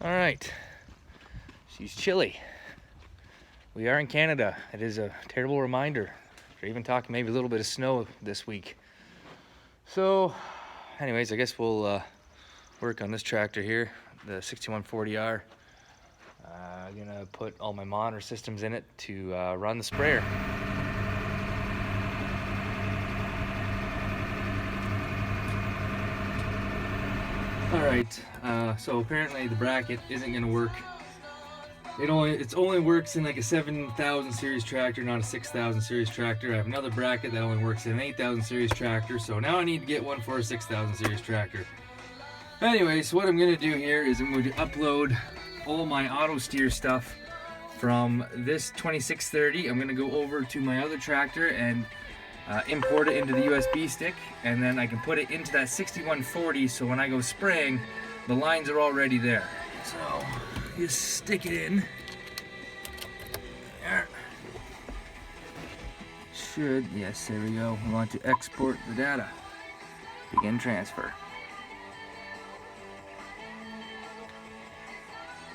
All right, she's chilly. We are in Canada. It is a terrible reminder. We're even talking maybe a little bit of snow this week. So, anyways, I guess we'll work on this tractor here, the 6140R. I'm gonna put all my monitor systems in it to run the sprayer. Alright, so apparently the bracket isn't gonna work. It only works in like a 7,000 series tractor, not a 6,000 series tractor. I have another bracket that only works in an 8,000 series tractor, so now I need to get one for a 6,000 series tractor. Anyway, so what I'm gonna do here is I'm going to upload all my auto steer stuff from this 2630. I'm gonna go over to my other tractor and import it into the USB stick, and then I can put it into that 6140, so when I go spraying, the lines are already there. So just stick it in there. Yes, there we go. We want to export the data. Begin transfer.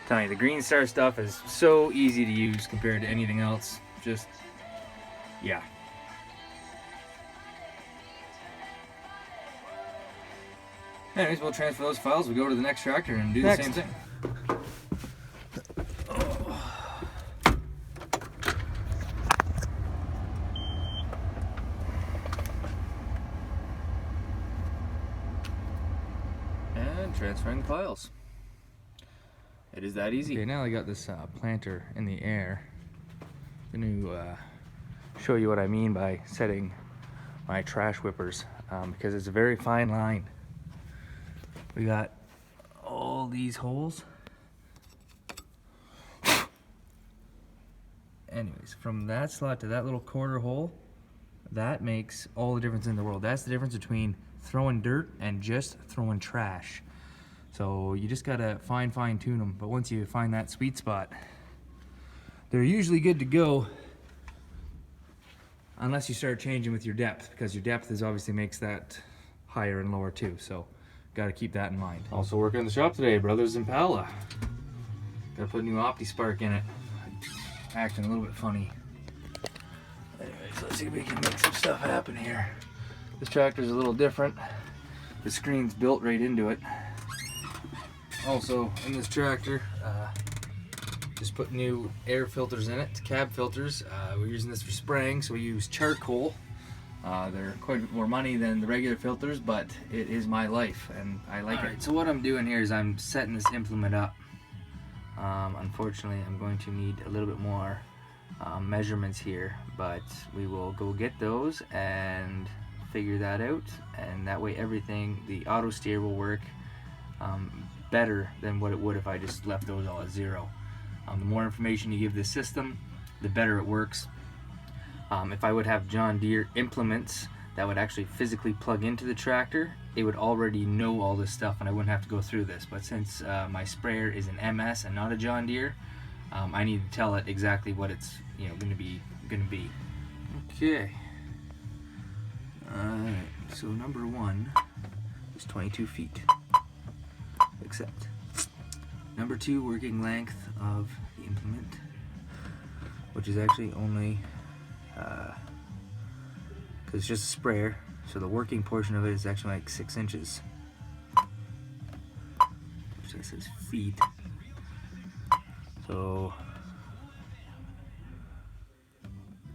Tell you, the Green Star stuff is so easy to use compared to anything else. Just, yeah. Anyways, we'll transfer those files. We'll go to the next tractor and do the same thing. And transferring the files. It is that easy. Okay, now I got this planter in the air. I'm going to show you what I mean by setting my trash whippers, because it's a very fine line. We got all these holes. Anyways, from that slot to that little quarter hole, that makes all the difference in the world. That's the difference between throwing dirt and just throwing trash. So you just gotta fine tune them, but once you find that sweet spot, they're usually good to go, unless you start changing with your depth, because your depth is obviously makes that higher and lower too. So got to keep that in mind. Also working in the shop today, Brothers Impala. Got to put a new OptiSpark in it. Acting a little bit funny. Anyways, let's see if we can make some stuff happen here. This tractor's a little different. The screen's built right into it. Also, in this tractor, just put new air filters in it, cab filters. We're using this for spraying, so we use charcoal. They're quite a bit more money than the regular filters, but it is my life and I like it. So what I'm doing here is I'm setting this implement up. Unfortunately, I'm going to need a little bit more measurements here, but we will go get those and figure that out, and that way everything, the auto steer will work better than what it would if I just left those all at zero. The more information you give this system, the better it works. If I would have John Deere implements that would actually physically plug into the tractor, it would already know all this stuff and I wouldn't have to go through this. But since my sprayer is an MS and not a John Deere, I need to tell it exactly what it's going to be. Okay. Alright, so number one is 22 feet. Accept. Number two, working length of the implement, which is actually only because it's just a sprayer, so the working portion of it is actually like 6 inches. Which that says feet. So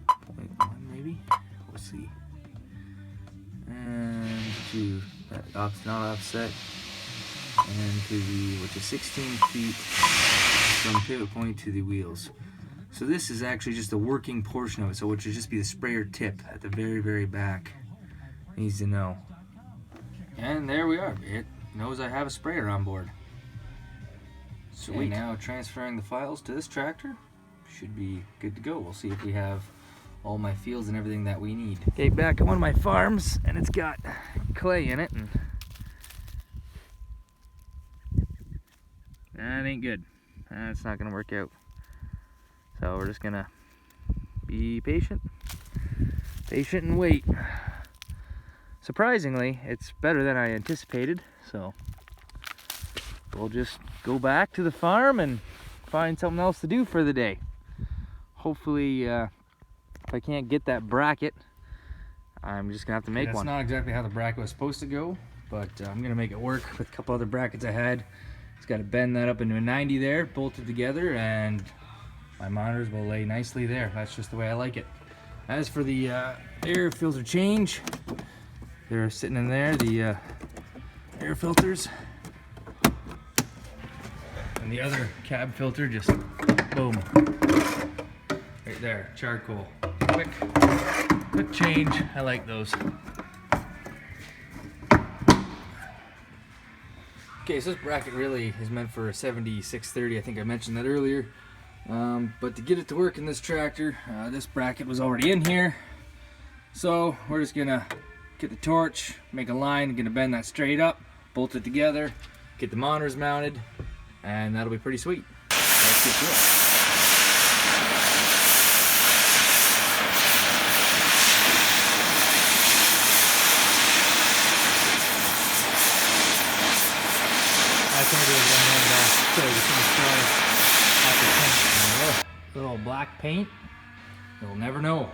0.1 maybe. We'll see. And to that not offset, and to the, which is 16 feet from pivot point to the wheels. So this is actually just the working portion of it, so which would just be the sprayer tip at the very back. Needs to know. And there we are. It knows I have a sprayer on board. Sweet. And now transferring the files to this tractor. Should be good to go. We'll see if we have all my fields and everything that we need. Okay, back at one of my farms, and it's got clay in it, and that ain't good. That's not gonna work out. So we're just gonna be patient and wait. Surprisingly, it's better than I anticipated, so we'll just go back to the farm and find something else to do for the day. Hopefully, if I can't get that bracket, I'm just gonna have to make one. That's not exactly how the bracket was supposed to go, but I'm gonna make it work with a couple other brackets I had. Just gotta bend that up into a 90 there, bolt it together, and my monitors will lay nicely there. That's just the way I like it. As for the air filter change, they're sitting in there, the air filters. And the other cab filter, just boom, right there, charcoal. Quick change, I like those. Okay, so this bracket really is meant for a 7630, I think I mentioned that earlier. But to get it to work in this tractor, this bracket was already in here. So we're just gonna get the torch, make a line, gonna bend that straight up, bolt it together, get the monitors mounted, and that'll be pretty sweet. Let's get to it. I can do it one hand off, so you can try little black paint. You'll never know.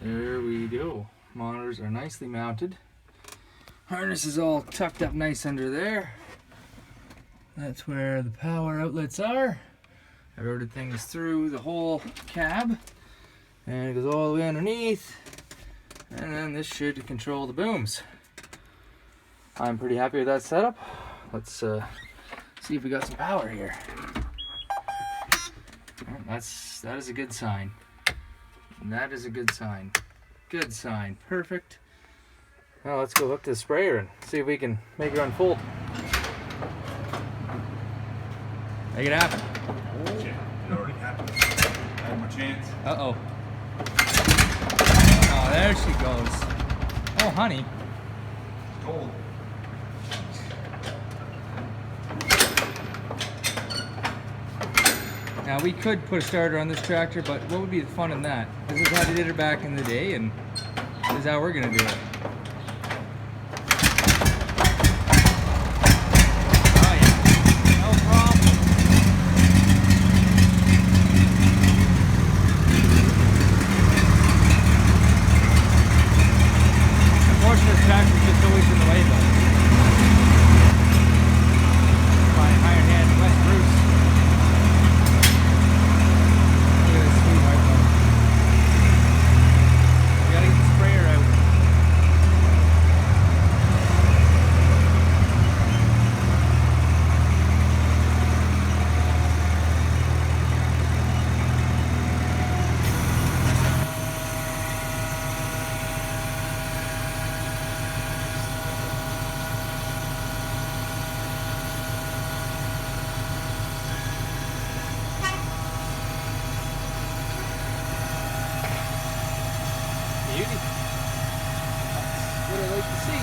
There we go. Monitors are nicely mounted. Harness is all tucked up nice under there. That's where the power outlets are. I routed things through the whole cab, and it goes all the way underneath, and then this should control the booms. I'm pretty happy with that setup. Let's see if we got some power here. That is a good sign. That is a good sign. Good sign. Perfect. Now let's go hook to the sprayer and see if we can make it unfold. Make it happen. Oh, shit. It already happened. I have my chance. Uh-oh. Oh, there she goes. Oh, honey. Cold. Now we could put a starter on this tractor, but what would be the fun in that? This is how they did it back in the day, and this is how we're gonna do it. Oh yeah, no problem. Unfortunately, this tractor's just always in the way though. My hired hand, West Bruce. Beauty. That's what I like to see.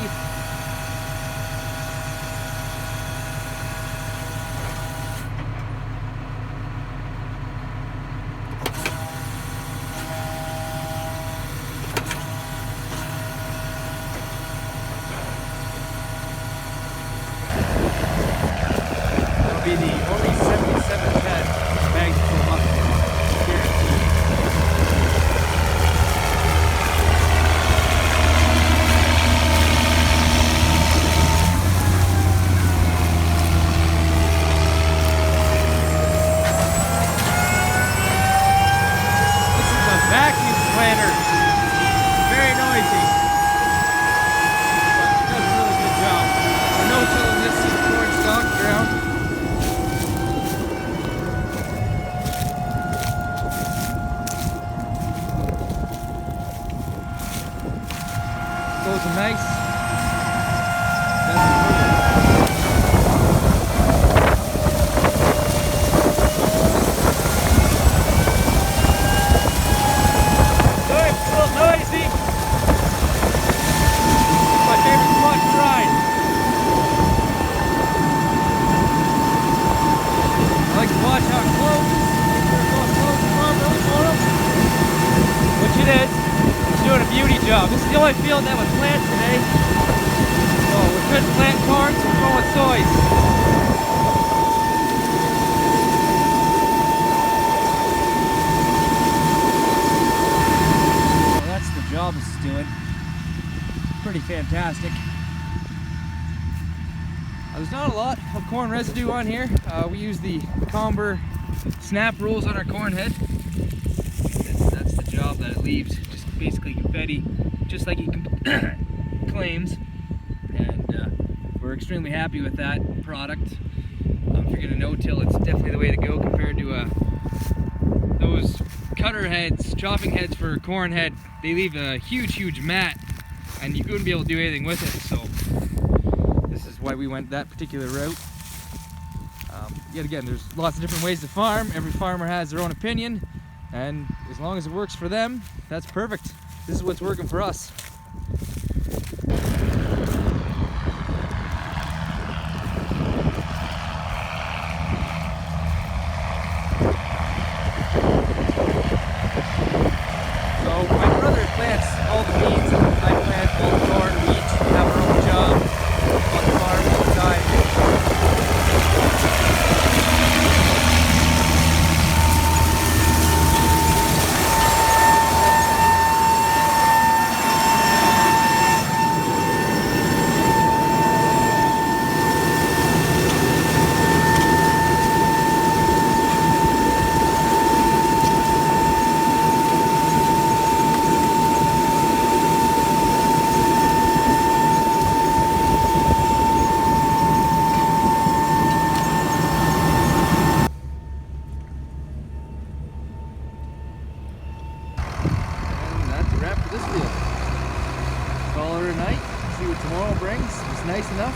That'll be the only 77 head bags per month. Those are nice. Good, it's a little noisy. My favorite spot to ride. I like to watch how it floats. Which it is. It's doing a beauty job. This is the only field that was planted today. So we're been planting corn, so we're going with soys. Well, that's the job it's doing. Pretty fantastic. There's not a lot of corn residue on here. We use the Combre snap rolls on our corn head. That's the job that it leaves. Just basically confetti, just like he claims. And we're extremely happy with that product. If you're gonna no-till, it's definitely the way to go compared to those cutter heads, chopping heads for a corn head. They leave a huge mat, and you wouldn't be able to do anything with it. So this is why we went that particular route. Yet again, there's lots of different ways to farm. Every farmer has their own opinion, and as long as it works for them, that's perfect. This is what's working for us. So my brother plants all the beans, and I plant all the corn. We each have our own job on the farm all the time. Wrap for this field. Call her a night, see what tomorrow brings. It's nice enough.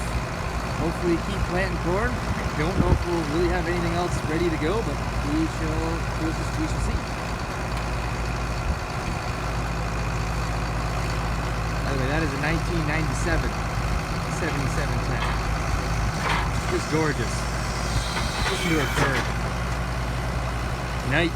Hopefully keep planting corn. I don't know if we'll really have anything else ready to go, but we shall see. By the way, that is a 1997 7710. Just gorgeous. Listen to her purr. Night.